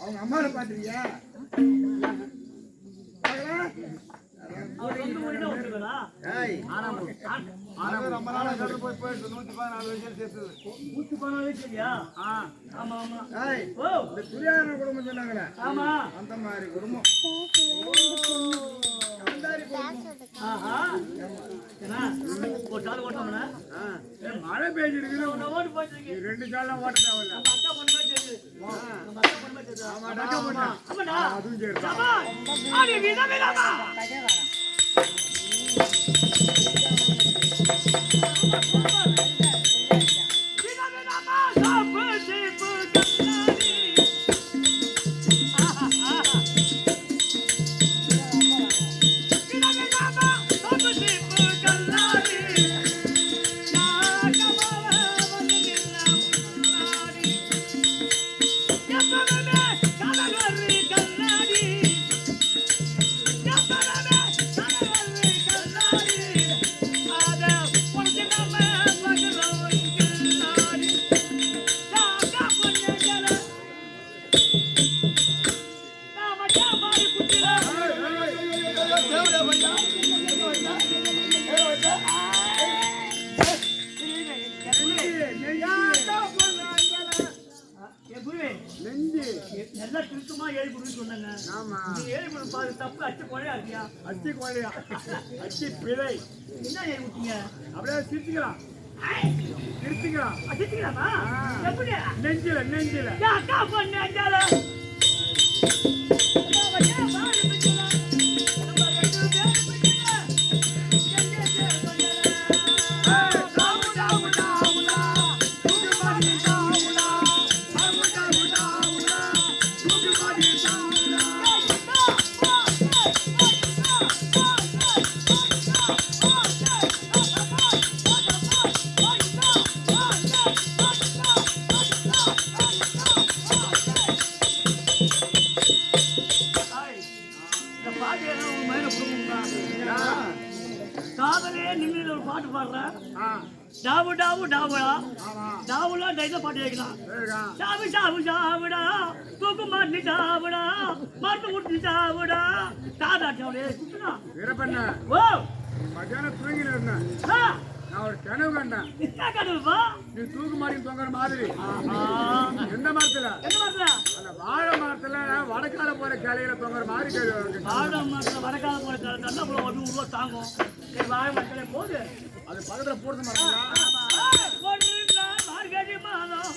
அவங்க அம்மாவை பாத்துறியா குடும்பம் சொன்னாங்களே அந்த மாதிரி குடும்பம் மழை பெய்ஞ்சிருக்கு 2 சாலம் ஓட்ட தேவையில்ல அதுவும் நான் ஒரு கனவு கண்டேன். என்ன கனவுப்பா? நீ தூக்கு மாடி தொங்குற மாதிரி. எந்த மரத்துல? அந்த வாழை மரத்துல வடக்கால போற கிளையில தொங்குற மாதிரி வாழை மரத்துல வடக்கால போற கிளை தந்தா அவ்வளோ ஒரு ரூபா தாங்கும். வாழை மரத்துல போகுது. அது பக்கத்துல போடுற மாதிரி மார்கழி மாதம்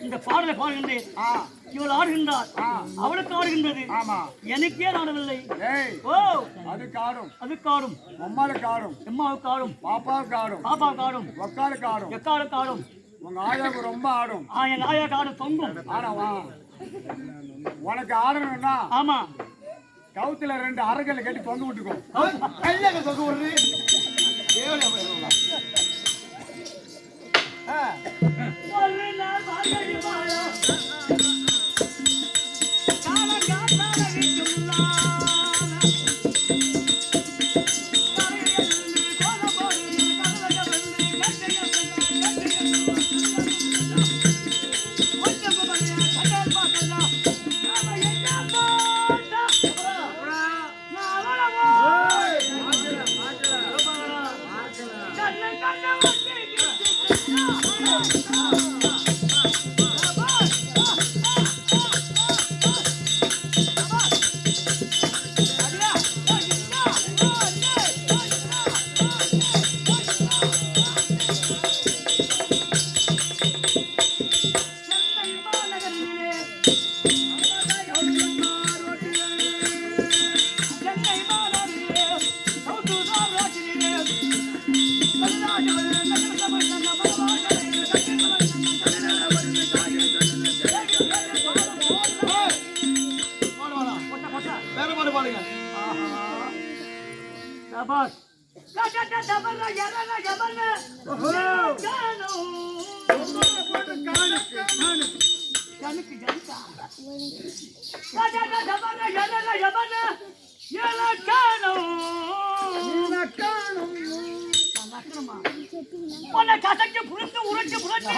இந்த பாடலை பாடுகின்றேன். இவள் ஆடுகின்றார், அவளுக்கு ஆடுகின்றது. எனக்கே ஆடவில்லை. ஓ அதுக்கு ஆடும், அதுக்கு ஆடும், அம்மாவுக்கு ஆடும், அம்மாவுக்கு ஆடும், பாப்பாவுக்கு ஆடும், பாப்பாவுக்கு ஆடும், ஒக்காலுக்கு ஆடும், எக்காலுக்கு ஆடும். உங்க ஆயாவுக்கு ரொம்ப ஆடும். என் ஆயாவுக்கு ஆடும் தொங்கும். ஆடவா உனக்கு ஆடணும்னா ஆமா கவுத்துல 2 அரைக்கல்ல கட்டி தொங்க விட்டுக்கோ. கையில தொங்க விடுறது ஒரு நாள் மார்கழி மாதம் காலங்காத்தால வீட்டுள்ளான கசக்கு புரிந்து உரைச்சு புரட்சி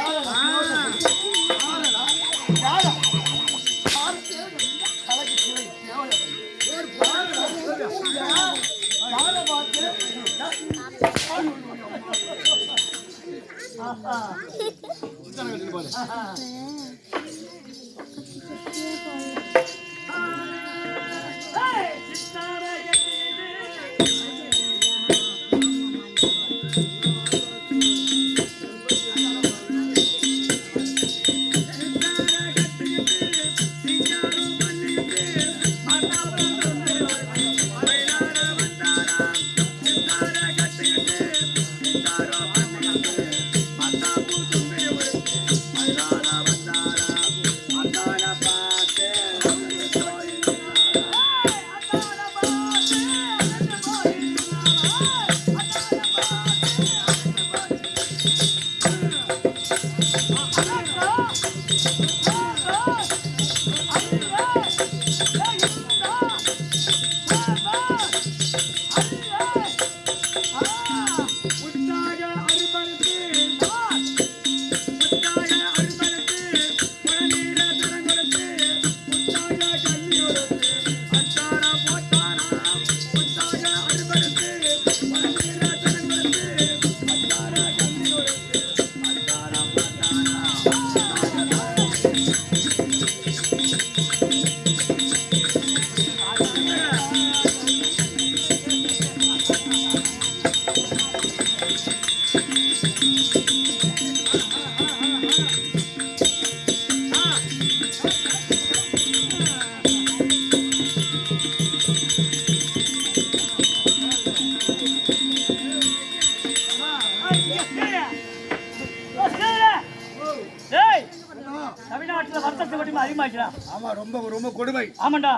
ஆமா ரொம்ப ரொம்ப கொடுமை. ஆமாண்டா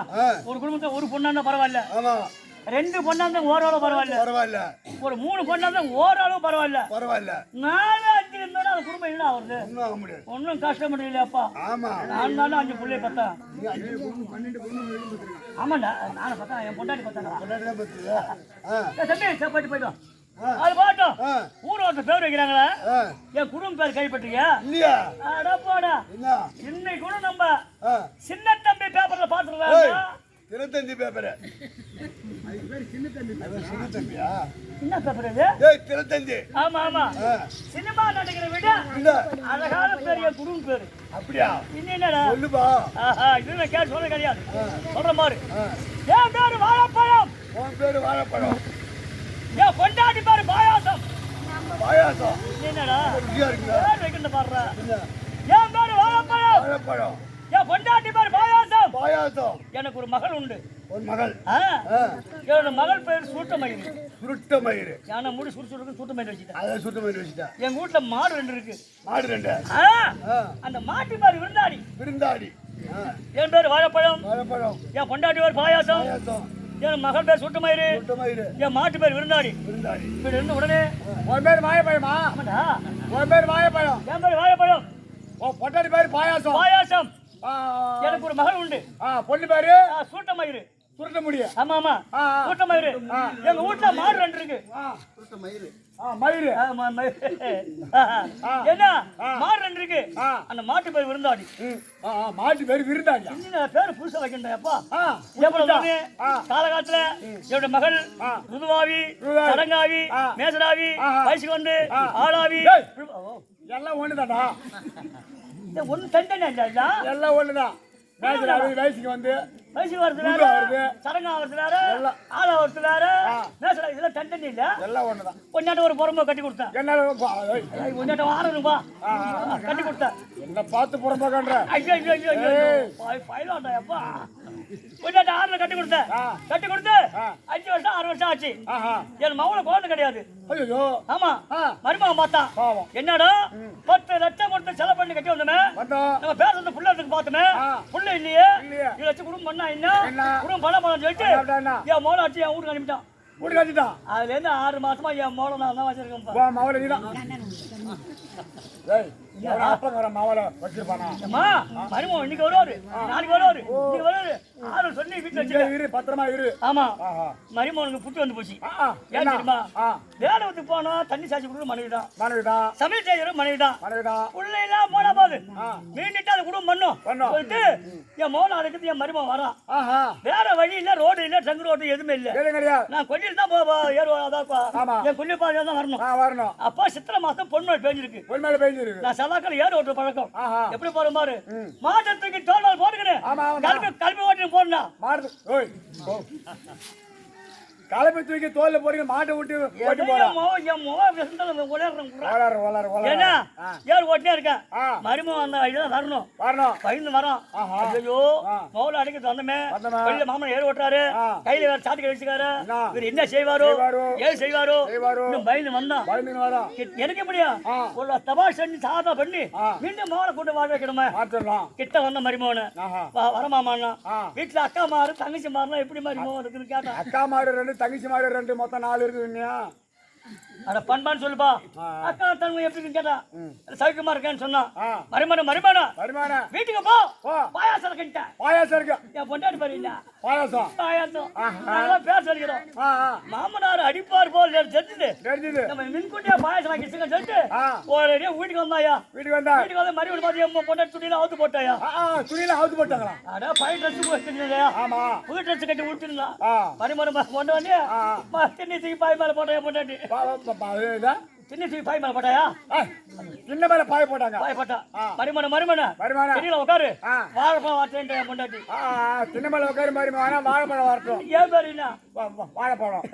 ஒரு குடும்பத்துல ஒரு பொண்ணா இருந்தா பரவாயில்ல. ஆமா 2 பொண்ணா இருந்தா ஓரளவு பரவாயில்ல. பரவாயில்ல. ஒரு 3 பொண்ணா இருந்தா ஓரளவு பரவாயில்ல. பரவாயில்ல. 4 5 இருந்தா அது குடும்பம் என்ன ஆகுது? ஒண்ணும் ஆக முடியாது. ஒண்ணும் கஷ்டம் இல்லையாப்பா? ஆமா 4 நாள் 5 புள்ளைய பார்த்தா. நீ 5 12 பொண்ணு எழுதிருக்க. ஆமாண்டா நானே பார்த்தா என் பொண்டாட்டி பார்த்தாங்க. பொண்டாட்டி தான் பார்த்தீங்க. தம்பி போயிட்டு அது பாட்டும் ஆ. ஊரோட்ட பேர் வைக்கிறாங்களா ஆ. என் குடும்ப பேர் கைப்பற்றீங்க இல்லையா அட போடா என்ன இன்னைக்கு கூட நம்ம ஆ. சின்ன தம்பி பேப்பர்ல பாத்துருக்காங்க தினத்தந்தி பேப்பர் சின்ன தம்பியா என்ன பேப்பர் இது ஏய் தினத்தந்தி ஆமா ஆமா ஆ. சினிமா நடிக்கிற விட இல்ல அழகான பேர் என் குடும்ப பேரு அப்படியா என்னடா சொல்லுப்பா ஆஹா இது நான் கேட்டு சொல்ல கிடையாது சொல்ற மாதிரி ஆ. என் பேரு வாழைப்பழம் உன் பேரு வாழைப்பழம் என் கொண்டாடி பேரு பாயாசம் பாயாசம் என்னடா ருசியா இருக்குல்ல பேர் வைக்கிற பாடுற என்ன என் பேரு வாழைப்பழம் வாழைப்பழம் என் கொண்டாடி பேரு பாயாசம் பாயாசம் எனக்கு ஒரு மகள் உண்டு ஒரு மகள் ஆ, ஆ. என்னோட மகள் பேர் சூட்டமயிறு சுருட்ட மயிறு யானை மூடி சுறுசுறுக்கு சூட்டமயிறு வச்சுட்டேன் அதை சுத்த மயிறு வச்சுட்டா எங்க வீட்டுல மாடு 2 இருக்கு மாடு ரெண்டு ஆ, ஆ. அந்த மாட்டு பேர் விருந்தாடி விருந்தாடி ஆ. என் பேர் வாழைப்பழம் வாழைப்பழம் என் பொண்டாட்டி பேர் பாயாசம் பாயாசம் என் மகள் பேர் சூட்டமயிறு சுருட்ட மயிறு என் மாட்டு பேர் விருந்தாடி விருந்தாடி இப்படி இருந்து உடனே உன் பேர் வாழைப்பழமா ஆமாடா உன் பேர் வாழைப்பழம் என் பேர் வாழைப்பழம் உன் பொட்டாடி பேர் பாயாசம் பாயாசம் ஆ, எனக்கு ஒரு மகள் உண்டு பொண்ணு பேரு சூட்டமயிறு சுருட்ட முடியும் ஆமா ஆமா ஆ, ஆ. சூட்டமயிறு எங்க வீட்டுல மாடு 2 இருக்கு மயிறு ஆமா, என்ன மாடு 2 இருக்கு ஆ. அந்த மாட்டு பேர் விருந்தாடி மாட்டு பேர் விருந்தாங்க இன்னும் பேரு புதுசா வைக்கின்றேன் அப்பா ஆ, எவ்வளவு நாளு? ஆ. காலகாலத்துல என்னோட மகள் ஆ. ருதுவாவி ருதுவாவி. சடங்காவி ஆ. மேசராவி ஆஹா. வயசுக்கு வந்து ஆ. ஆளாவி டேய். ஓ, எல்லாம் ஒண்ணுதாடா இந்த ஒண்ணு தண்டனை இல்ல எல்லாம் ஒண்ணுதான் வயசுக்கு வந்து வயசுக்கு வருது வேற உருவா வருது. சடங்கா வருது வேற எல்லாம். ஆளா வருது வேற ஆ. மேசரா இதெல்லாம் தண்டனை இல்ல எல்லாம் ஒண்ணுதான் கொஞ்சாட்ட ஒரு புறம்போ கட்டி கொடுத்தேன் என்ன கொஞ்சாட்ட வாரணும்பா கட்டி கொடுத்தேன் என்ன பார்த்து புறம்போக்கன்ற ஐயோ ஐயோ ஐயோ ஐயோ பயிலாண்டா அப்பா கொஞ்சாட்ட 6 கட்டி கொடுத்தேன் ஆ. கட்டி கொடுத்து 5 வருஷம் 6 வருஷம் ஆச்சு ஆஹா என் மவளை குழந்தை கிடையாது ஐயோ ஆமா ஆ. மருமகன் பார்த்தான் பாவம் என்னடா 10 லட்சம் கொடுத்து செலவு பண்ணி கட்டி வந்தோமே வந்தோம் நம்ம பேர் வந்து புள்ள எடுத்து பார்த்தோமே ஆ. புள்ள இல்லையே இல்லையே. 2 லட்சம் குடும்பம் பண்ணா என்ன என்ன? குடும்பம் பண்ண சொல்லிட்டு என்ன? என் மோளை அடிச்சு என் வீட்டுக்கு அனுப்பிட்டான் வீட்டு கட்டிட்டான் அதுல இருந்து 6 மாசமா என் மோளை நான் தான் வச்சிருக்கேன் வா மவளை நீதான் ஏய் அப்பங்க வர மவளை வச்சிருப்பானா அம்மா மருமகன் இன்னைக்கு வருவாரு நாளைக்கு வருவாரு இன்னைக்கு வருவாரு ஆளு சொல்லி வீட்டுல இங்க வச்சு இரு பத்திரமா இரு ஆமா ஆஹா மருமகனுக்கு புட்டு வந்து போச்சு ஆ, ஏன் என்ன? தெரியுமா ஆ, வேலை போனா தண்ணி சாச்சி கொடுத்து மனைவிதான் மனைவிதான் சமையல் செய்யறது மனைவிதான் மனைவிதான் உள்ள எல்லாம் போனா போகுது ஆ. மீண்டுட்டு அது குடும்பம் பண்ணும் பண்ணும். சொல்லிட்டு என் மோன அடைக்கிறது என் மருமகன் வரான் ஆஹா வேற வழி இல்ல ரோடு இல்ல டங்கு ரோடு எதுவுமே இல்ல எது கிடையாது நான் கொல்லியில் தான் ஏறுவாதாப்பா ஆமா. என் கொல்லி பாதையில தான் வரணும் வரணும் அப்பா சித்திரை மாசம் பொண்ணு பேஞ்சிருக்கு ஒரு மேல பேஞ்சிருக்கு நான் செவ்வாய்க்கிழமை ஏறு ஓட்டுற பழக்கம் ஆஹா எப்படி போற மாதிரி மாட்டத்துக்கு தோல் போட்டுக்கிறேன் ஆமா, ஆமா. கல்வி ஓட்டு போடா மாடு ஓய் ஓ கலப்பை தூக்கி தோல்ல போறீங்க மாட்டை விட்டு ஓட்டி போறா வளர வளர வளர என்ன ஏறு ஓட்டினே இருக்கேன் ஆ. மருமகன் வந்த வழிதான் வரணும் வரணும் பயந்து வரோம் ஆஹா. ஐயோ மோல அடிக்கிறது வந்தமே வந்தமே. வெளியில மாமன் ஏறு ஓட்டுறாரு ஆ. கையில வேற சாத்தி கழிச்சுக்காரு என்ன? இவர் என்ன செய்வாரோ செய்வாரோ? ஏது செய்வாரோ செய்வாரோ? இன்னும் பயந்து வந்தான் பயந்துன்னு வரா எனக்கு எப்படியா ஆ. ஒரு தபாஷ் பண்ணி சாதா பண்ணி ஆ. மீண்டும் மோளை கூட்டு வாழ வைக்கணுமே மாத்திரலாம் கிட்ட வந்த மருமகனை ஆஹா வரமாமான்னா ஆ. வீட்டுல அக்கா மாறு தங்கச்சி மாறுனா எப்படி மருமகன் இருக்குன்னு கேட்டான் அக்கா மாடு 2 தங்கச்சி மாடு 2 மொத்தம் 4 இருக்குது இல்லையா அட பண்பான்னு சொல்லுப்பா ஆ. அக்கா தன்மை எப்படின்னு கேட்டா சௌக்கியமா இருக்கேன்னு சொன்னான் ஆ. மருமனா வருமான வீட்டுக்கு போ போ பாயாசம் கிட்டேன் பாயாசம் இருக்கு என் பொண்டாடி பாரு இல்ல பாயாசம் பாயாசம் ஆஹா. நாங்களாம் பேர் சொல்லிக்கிறோம் ஆ ஆ மாமனார் அடிப்பார் போல் தெரிஞ்சது தெரிஞ்சுது நம்ம மின்கூட்டியா பாயாசம் வாங்கிச்சுன்னு சொல்லிட்டு ஆ. ஒரே வீட்டுக்கு வந்தாயா வீட்டுக்கு வந்தா வீட்டுக்கு வந்து மறுபடியும் பார்த்து பொண்டாடி துணியில அவுத்து போட்டாயா ஆ ஆ துணியில அவுத்து போட்டாங்களா அட பழைய ட்ரெஸ் போட்டுருந்தா ஆமா புது ட்ரெஸ் கட்டி விட்டுருந்தா ஆ மறுமணம் கொண்டு வந்து ஆ. திண்ணி தூக்கி பாய் மேல போட்டாயா பொண்டாட்டி இதா திண்ணி தூக்கி பாய் மேல போட்டாயா சின்ன மேல பாய போட்டாங்க பாய் போட்டா ஆ. மறுமணம் வருமான தெரியல உட்காரு ஆ வாழைப்பழம் வாட்டேன் பொண்டாட்டி சின்ன மேல உட்காரு மாதிரி வேணா வாழைப்பழம் வரட்டும் ஏன் பேரு என்ன வாழைப்பழம்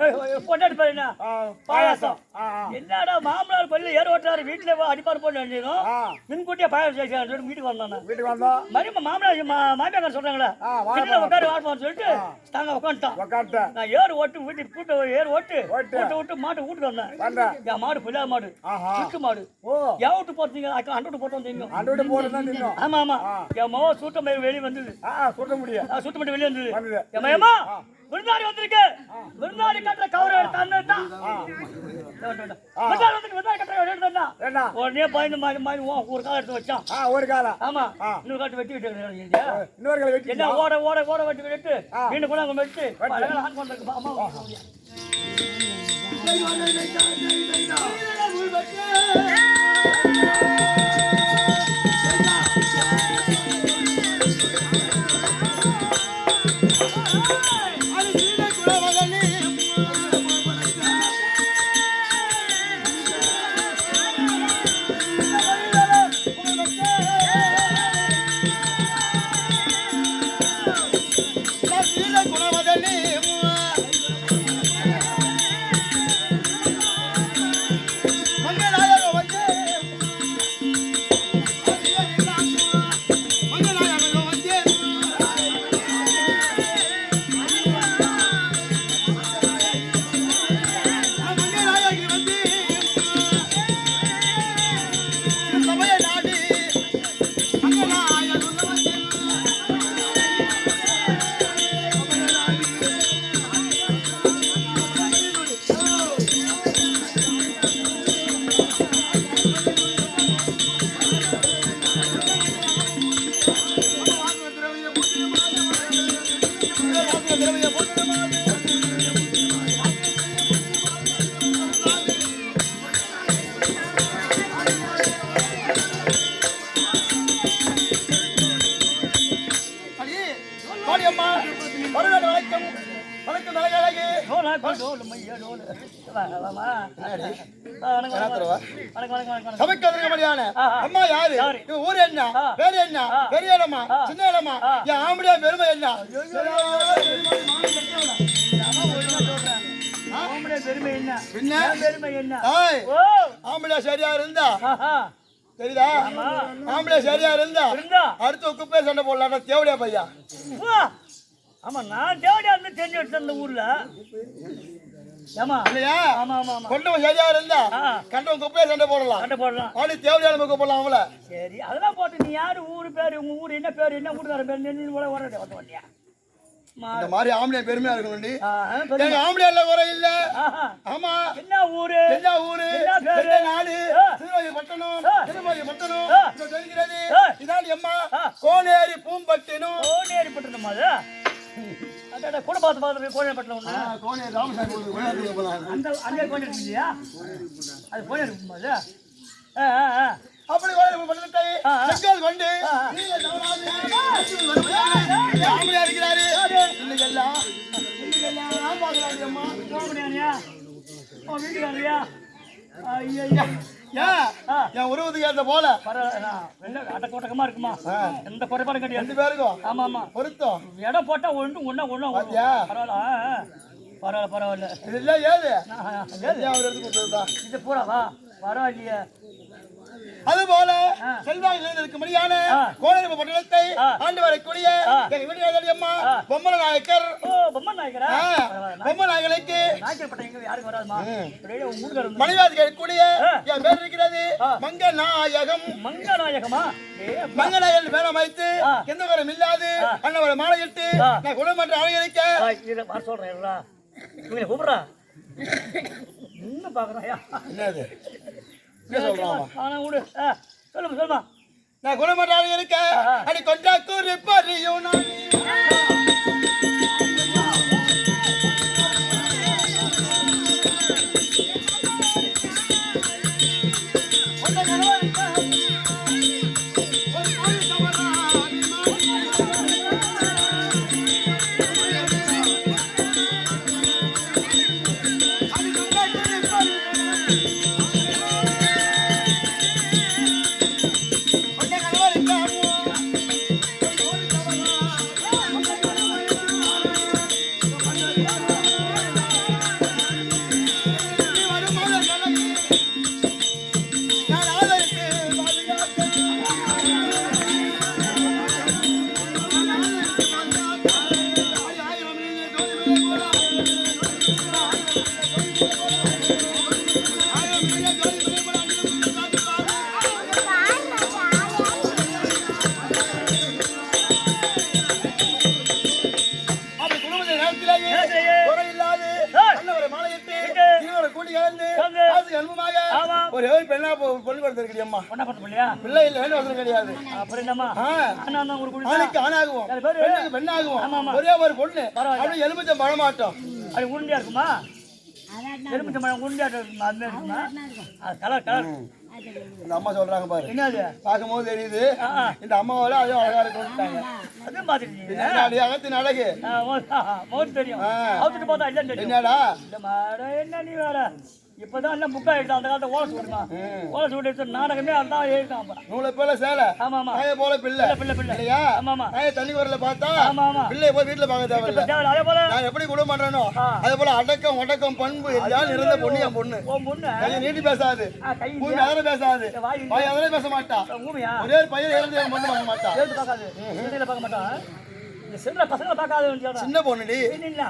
பொண்டாட்டி பேரு என்ன ஆ, பாயாசம் ஆ ஆ என்னடா மாமனார் பள்ளியில் ஏறு ஓட்டுறாரு வீட்டுல அடிப்பார் போட்டு நினைச்சோம் ஆ முன்கூட்டியே பாயாசம் செய்யணும் வீட்டுக்கு வந்தோம் வீட்டுக்கு வந்தோம் மாமனார் மாமியார் சொல்றாங்களே ஆ, திண்ணையில உட்காரு வாழைப்பழம் சொல்லிட்டு நாங்க உட்காந்துட்டோம் உட்காந்துட்டேன் நான் ஏறு ஓட்டு வீட்டுக்கு கூட்ட ஏறு ஓட்டு ஓட்டு. விட்டு மாட்டு வீட்டுக்கு வந்தேன் வந்தேன் என் மாடு புள்ளா மாடு ஆஹா சுட்டு மாடு ஓ என் விட்டு போட்டீங்க அக்கா அண்டு விட்டு போட்டோம் தெரியும் அண்டோட போட்டு தான் தின்னோம் ஆமா ஆமா என் மோ சூட்ட மயிர் வெளியே வந்தது சுட்ட முடியும் சுட்டு மட்டும் வெளியே வந்தது வந்தது. ஏமா விருந்தாடி வந்திருக்கு விருந்தாடி கட்டுற கவரை தந்தான் விருந்தாடி கட்டுற எடுத்தா என்ன உடனே பயந்து மாதிரி மாதிரி ஒரு காலம் எடுத்து வச்சான் ஒரு காலம் ஆமா இன்னொரு காட்டு வெட்டி விட்டு இன்னொரு காலம் வெட்டி என்ன ஓட ஓட ஓட வெட்டி விட்டு மீண்டும் கூட அவங்க வெட்டு ஆன் பண்றதுக்கு அம்மா யாரு ஊர் என்ன பேரு என்ன பெரிய இடமா சின்ன இடமா என் ஆம்படியா பெருமை என்ன ஆம்படியா சரியா இருந்தா தெரியுதா ஆம்படியா சரியா இருந்தா அடுத்த குப்பை சண்டை போடலாம் தேவடியா பையா ஆமா நான் தேவடியா இருந்து தெரிஞ்சு வச்சு அந்த ஊர்ல கொண்டவன் சரியா இருந்தா கண்டவன் குப்பையை சண்டை போடலாம் அவனு தேவையான குப்பை போடலாம் அவங்கள சரி அதெல்லாம் போட்டு நீ யாரு ஊரு பேரு உங்க ஊரு என்ன பேரு என்ன ஊருக்கார பேரு வண்டியா இந்த மாதிரி ஆம்பளையா பெருமையா இருக்கணும் ஆம்பளையா இல்ல குறை இல்ல ஆமா என்ன ஊரு என்ன நாடு பட்டணம் பட்டணம் தெரிகிறது இதான் எம்மா கோனேரி பூம்பட்டினம் கோனேரி பட்டணம் அது கூட பார்த்து கோனேரி பட்டணம் ஒண்ணு கோனேரி ராமசாமி அந்த அங்கே கோனேரி இல்லையா அது கோனேரி போகும்போது அப்படி பட்டணத்தை செங்கல் கொண்டு ஆம்பளையா இருக்கிறாரு இல்லைங்களா பாக்குறாரு அம்மா வீட்டுக்காரியா என் உருவத்துக்கு ஏற்ற போல அடக்கோட்டக்கமா இருக்குமா எந்த குறைபாடும் கிடையாது 2 பேருக்கும் ஆமா ஆமா பொருத்தம் இடம் போட்டா ஒண்ணா பரவாயில்ல இது இல்ல ஏது அவர் எடுத்து கொடுத்ததுதான் இது பூராவா பரவாயில்லையே அதுபோல செல்வாங்க இருக்கும்படியான கோனேரி பட்டணத்தை ஆண்டு வரக்கூடிய எங்க வீட்டு அம்மா பொம்மல நாயக்கர் பொம்ம நாயகனுக்கு மணிவாதி கேட்கக்கூடிய என் பேர் இருக்கிறது மங்கநாயகம் மங்கநாயகன் வேலை வைத்து எந்த குறையும் இல்லாது அண்ணவரை மாலையிட்டு நான் குடும்பமன்ற அழகரிக்க சொல்றேன் கூப்பிடுறா இன்னும் பாக்குறாயா என்னது சொல்லுமா நான் குணமற்றாக இருக்க அடி கொண்டா குறிப்பறியும் எலுமிச்சம்பழம் உருண்டையாட்டம் இருக்குமா? அது மாதிரி இருக்குமா? அது கலர் கலர். இந்த அம்மா சொல்றாங்க பாரு, என்னது? பார்க்கும்போது தெரியுது இந்த அம்மாவோட அதே அழகா இருக்கும்ட்டாங்க. அதுவும் பார்த்துருக்கீங்க? பின்னாடி அகத்தின் அழகு மோது தெரியும். அவுத்துட்டு பார்த்தா இல்லைன்னு தெரியும். என்னடா இல்லம்மா, என்ன நீ வேற இப்பதான் எல்லாம் புக்கா எடுத்து அந்த காலத்துல ஓலை சுடுமா, ஓலை சுட்டு எடுத்து நாடகமே அதான் எழுதான். நூலை போல சேலை, ஆமா ஆமா, நாயை போல பிள்ளை பிள்ளை பிள்ளை இல்லையா? ஆமா ஆமா, நாயை தண்ணி வரல பார்த்தா ஆமா ஆமா, பிள்ளைய போய் வீட்டுல பார்க்க தேவையில்ல. அதே போல நான் எப்படி குடும்பம் பண்றேனோ அதே போல அடக்கம் ஒடக்கம் பண்பு எல்லாம் இருந்த பொண்ணு என் பொண்ணு. ஓ பொண்ணு கையை நீட்டி பேசாது, கை பூமி அதெல்லாம் பேசாது, வாய் அதெல்லாம் பேச மாட்டா. ஊமையா ஒரே ஒரு பையன் இருந்து என் பொண்ணு பார்க்க மாட்டா. எழுத்து பார்க்காது, எழுத்துல பார்க்க மாட்டான். இந்த சின்ன பசங்களை பார்க்காது. சின்ன பொண்ணுடி,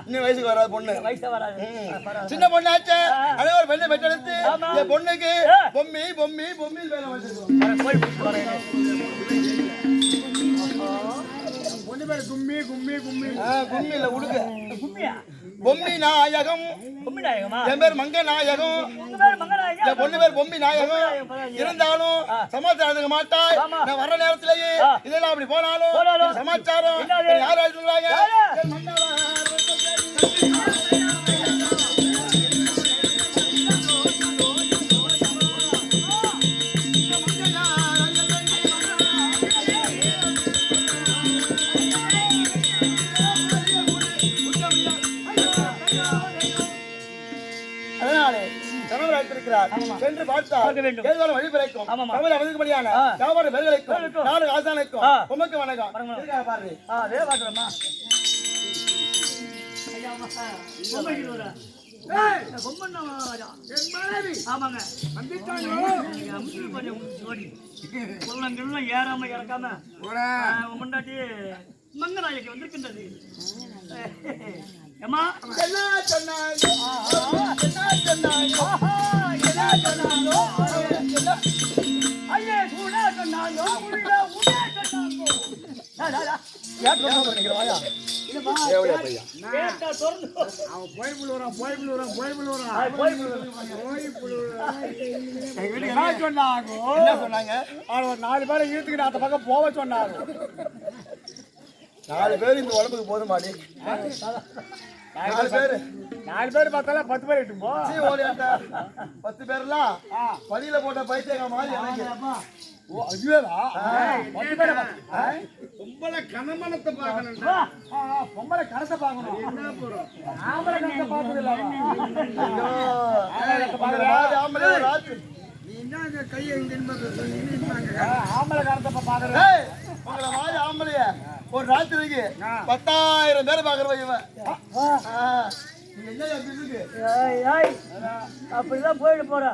இன்னும் வயசுக்கு வராது பொண்ணு, வயசா வராது. சின்ன பொண்ணு ஆச்சே. அதே ஒரு பெண்ணை பெற்றெடுத்து என் பொண்ணுக்கு பொம்மி பொம்மி பொம்மி வேலை வச்சிருக்கோம். போய் பிடிச்சிட்டு வரேன். பொண்ணு பேர் கும்மி கும்மி கும்மி. கும்மி இல்ல உடுக்க, கும்மியா? பொம்மி நாயகம். பொம்மி நாயகமா? என் பேர் மங்க நாயகம், உங்க பேர் மங்கநாயகம். என் பொண்ணு பேர் பொம்மி நாயகம். இருந்தாலும் சமாச்சாரம் எடுக்க மாட்டாய். நான் வர்ற நேரத்திலேயே இதெல்லாம் அப்படி போனாலும் சமாச்சாரம் யார் எழுதுறாங்க? சென்று பார்த்தால் ஏதோ வழி பிறக்கும். தமிழ் அவதிக்கும்படியான வியாபார பெருகளுக்கும் நாடு ஆசானுக்கும் உமக்கு வணக்கம். பாரு அதே பாக்குறோமா? ஆமாங்க, ஏறாம இறக்காம முன்னாடி மங்கநாயகி வந்திருக்கின்றது. ஏமா என்ன சொன்னாங்க? என்ன சொன்னாங்க? ஐயே கூட சொன்னாங்க, உள்ள உடே சொன்னாங்க. அவன் போய் புழுறான் போய் புழுறான் போய் புழுறான் போய் என்ன சொன்னாங்க? என்ன சொன்னாங்க? அவன் ஒரு 4 பேரை இழுத்துக்கிட்டு அந்த பக்கம் போக சொன்னாரு. 4 பேர் இந்த உடம்புக்கு போதுமாடி? 4 பேர் பார்த்தாலும் 10 பேர் இட்டு போ. 10 பேர்லாம் பதியில போட்ட பைத்தியங்க மாதிரி எனக்கு. ஓ அதுவேடா. 10 பேர் பொம்பளை கனமனத்தை பார்க்கணும். பொம்பளை கனத்தை பார்க்கணும். என்ன போறோம்? ஆம்பளை கனத்தை பார்த்ததில்ல. ஆம்பளை ராத்து நீ என்ன கையை இங்க நின்னுங்க. ஆம்பளை கனத்தை பாக்குறேன். ஏய் உங்கள மாதிரி ஆம்பளைய ஒரு ராத்திரிக்கு 10,000 பேர் பாக்குறவன் இவன். நீ என்ன இருக்கு? அப்படிதான் போயிட்டு போற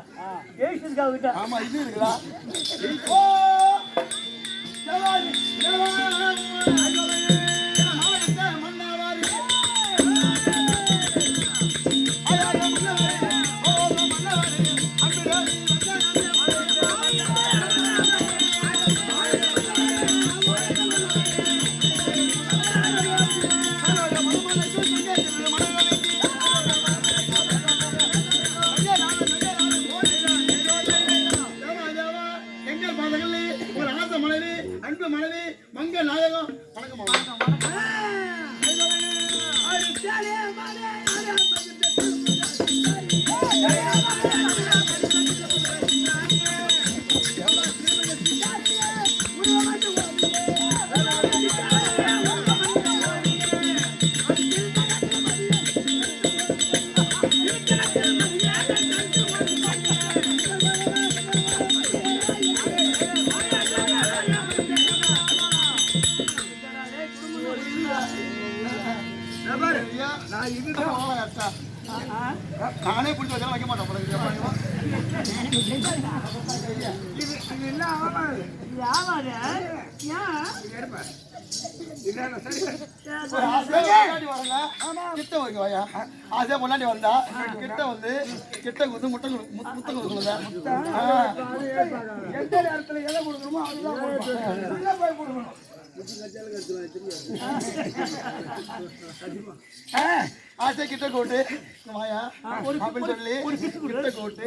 ஜெயிச்சிருக்காவிட்ட. ஆமா இது இருக்குடா. ஓ ஜவானி அன்பு மனைவி மங்க நாயகம். வணக்கம் நான் இதுதான் நானே பிடிச்சி வச்சாலும் வைக்க மாட்டேன். ஆசையா பொண்டாட்டி வந்தா கிட்ட வந்து கிட்ட குத்து முட்டை முட்டை கொடுக்கணும். எந்த நேரத்துல எதை கொடுக்கணுமோ அதுதான் போய் கொடுக்கணும். ஆசை கிட்ட கோட்டு மாயா அப்படின்னு சொல்லி கிட்ட கோட்டு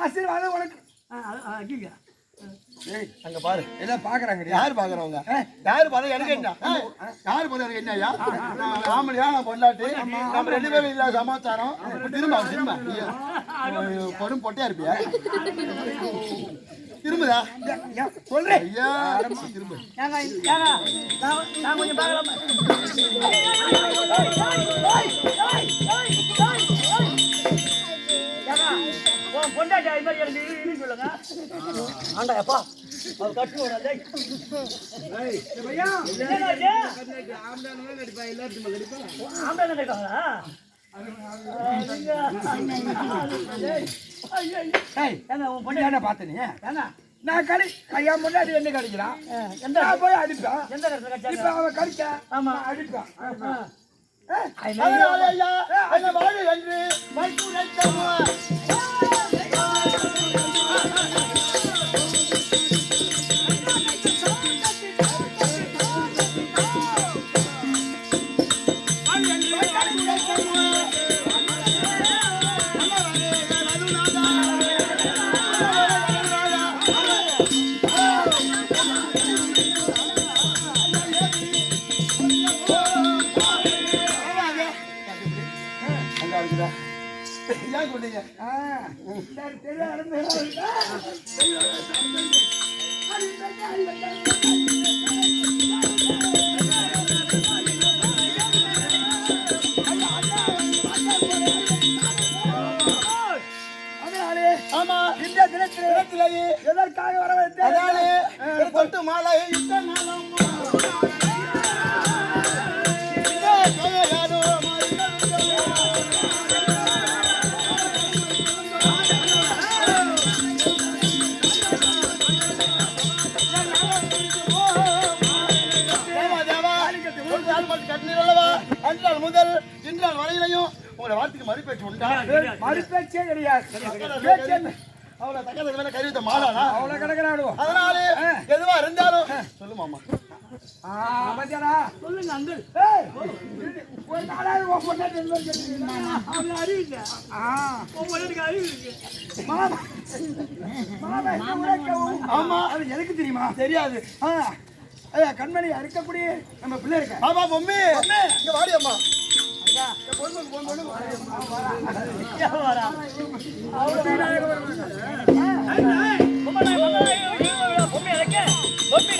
ஆசீர்வாதம் உனக்கு. ஏய், அங்க பாரு என்ன பாக்குறாங்க யாரு பாக்குறவங்க யாரு பாரு எனக்கு என்ன யாரு பாரு எனக்கு என்னய்யா நான் ஆம்பளையா நான் பொண்டாட்டி நம்ம 2 பேரும் இல்ல சமாச்சாரம் திரும்ப பொடும் பொட்டையா இருப்பியா திரும்புதா சொல்றேன் ஐயா திரும்ப ஏங்க ஏங்க நான் கொஞ்சம் பார்க்கலாமா ஏங்க உன் பொண்டாட்டி அது மாதிரி எனக்கு இரு சொல்லுங்க ஆண்டா எப்பா அவர் கட்டு வராது ஆம்பளை நடிப்பாங்களா ஏங்க உன் பொண்டாட்டி என்ன பார்த்தனே ஏங்க நான் கடி ஐயா முன்னாடி என்ன கடிக்கிறான் எந்த நான் போய் அடிப்பேன் எந்த இடத்துல இப்ப கட்சாங்க அவன் கடிச்சா ஆமா அடிப்பேன் அதனால ஐயா என்ன வாழை என்று மைத்துரைத்தம்மா ஏன் கொண்டீங்க ஆமா இந்த தினத்திலேயே எதற்காக வர வைத்தேன் அதானே தொட்டு மாலை இட்ட நாளம் முதல் இன்றால் வரையிலையும் உங்களை வார்த்தைக்கு மறுபேச்சு உண்டா மறுபேச்சே கிடையாது அவ்வளவு தக்கதை கருவித்த மாடானா அவ்வளவு கிடக்கிறாடுவோம் அதனால எதுவா இருந்தாலும் சொல்லுமாமா சொல்லுங்க அங்கிள் ஒரு நாளாவது உன் பொண்டாட்டி என்ன கேட்டீங்களா? அவங்க அறிவிங்க உன் பொண்டாட்டிக்கு அறிவு இருக்கு மாமா என்ன உரைக்கவும்? ஆமா அது எனக்கு தெரியுமா தெரியாது ஐயா கண்மணி இருக்கக்கூடிய நம்ம பிள்ளை இருக்க ஆமா பொம்மி இங்க வாடி அம்மா வரா பொம்மை இருக்கு பொம்மை